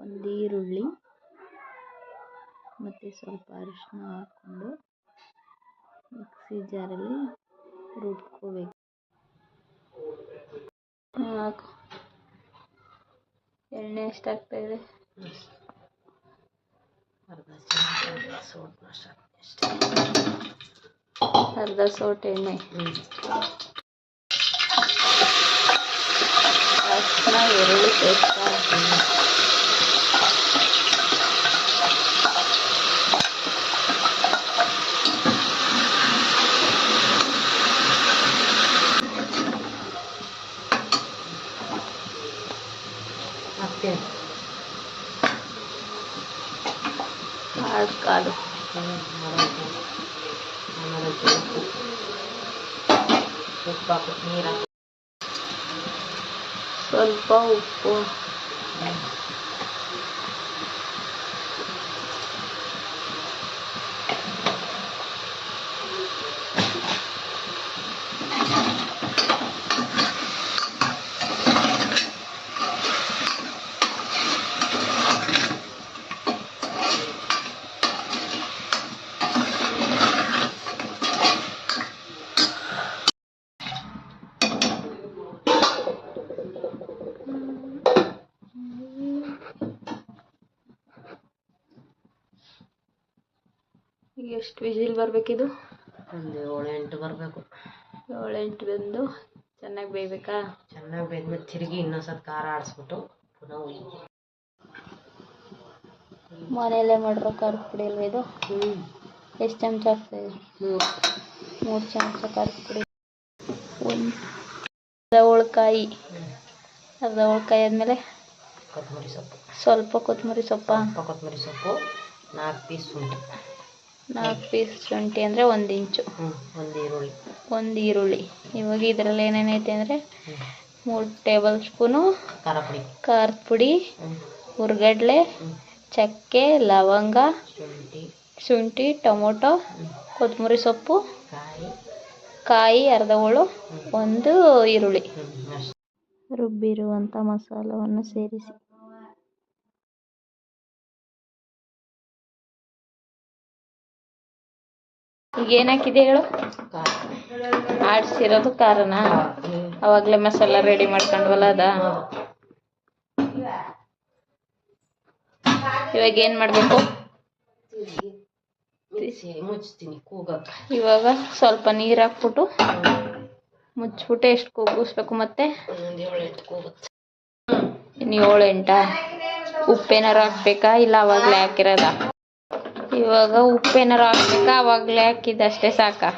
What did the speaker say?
ಒಂದು ಈರುಳ್ಳಿ ಮತ್ತು ಸ್ವಲ್ಪ ಅರಿಶಿನ ಹಾಕ್ಕೊಂಡು ಮಿಕ್ಸಿ ಜಾರಲ್ಲಿ ರುಬ್ಕೋಬೇಕು. ಎಣ್ಣೆ ಎಷ್ಟಾಗ್ತಾಯಿದೆ? ಅರ್ಧ ಸೋಟು ಎಣ್ಣೆ. ಅರಿಶಿನ, ಈರುಳ್ಳಿ ಪೇಸ್ಟ್ ಹಾಕ್ತೀನಿ. ಕಾಳು ಸ್ವಲ್ಪ ಉಪ್ಪು, ಎಷ್ಟು ವಿಜಿಲ್ ಬರಬೇಕಿದು? ಒಂದು 7-8 ಬರಬೇಕು. 7-8 ಬೆಂದು ಚೆನ್ನಾಗಿ ಬೇಯಬೇಕಾ? ಚೆನ್ನಾಗಿ ಬೇಯ್ದ್ಮೇಲೆ ತಿರುಗಿ ಇನ್ನೊಂದ್ಸತಿ ಖಾರ ಆಡಿಸ್ಬಿಟ್ಟು ಪುನಃ ಉಯ್ಯಿ. ಮನೆಯಲ್ಲೇ ಮಾಡಿರೋ ಖಾರದ ಪುಡಿ ಅಲ್ವ ಇದು? ಎಷ್ಟು ಚಮಚ ಹಾಕ್ತಾಯಿದೆ? 3 ಚಮಚ ಖಾರದ ಪುಡಿ. ಅರ್ಧ ಉಳ್ಕಾಯಿ ಆದಮೇಲೆ ಕೊತ್ತಂಬರಿ ಸೊಪ್ಪು, ಸ್ವಲ್ಪ ಕೊತ್ತಂಬರಿ ಸೊಪ್ಪು, 4 ಪೀಸ್ ಶುಂಠಿ. 4 ಪೀಸ್ ಶುಂಠಿ ಅಂದರೆ 1 ಇಂಚು. ಒಂದು ಈರುಳ್ಳಿ. ಇವಾಗ ಇದರಲ್ಲಿ ಏನೇನೈತೆ ಅಂದರೆ 3 ಟೇಬಲ್ ಸ್ಪೂನು ಖಾರದ ಪುಡಿ, ಹುರ್ಗಡ್ಲೆ, ಚಕ್ಕೆ, ಲವಂಗ, ಶುಂಠಿ, ಟೊಮೊಟೊ, ಕೊತ್ತಂಬರಿ ಸೊಪ್ಪು, ಕಾಯಿ ಅರ್ಧ ಹೋಳು, 1 ಈರುಳ್ಳಿ. ರುಬ್ಬಿರುವಂಥ ಮಸಾಲವನ್ನು ಸೇರಿಸಿ. ಈಗ ಏನಾಕಿದೆ ಹೇಳು? ಆಡಿಸಿರೋದು ಖಾರನ? ಅವಾಗಲೇ ಮಸಾಲ ರೆಡಿ ಮಾಡ್ಕೊಂಡ್ವಲ್ಲ ಅದ? ಇವಾಗ ಏನು ಮಾಡಬೇಕು? ಇವಾಗ ಸ್ವಲ್ಪ ನೀರು ಹಾಕ್ಬಿಟ್ಟು ಮುಚ್ಚಿಬಿಟ್ಟು ಎಷ್ಟು ಕೂಗಿಸ್ಬೇಕು ಮತ್ತೆ? 7-8. ಉಪ್ಪೇನಾರು ಹಾಕ್ಬೇಕಾ ಇಲ್ಲ ಅವಾಗಲೇ ಹಾಕಿರೋದ? ಇವಾಗ ಉಪ್ಪೇನಾರು ಹಾಕ್ಬೇಕಾ ಅವಾಗಲೇ ಹಾಕಿದ್ದಷ್ಟೇ ಸಾಕಾ?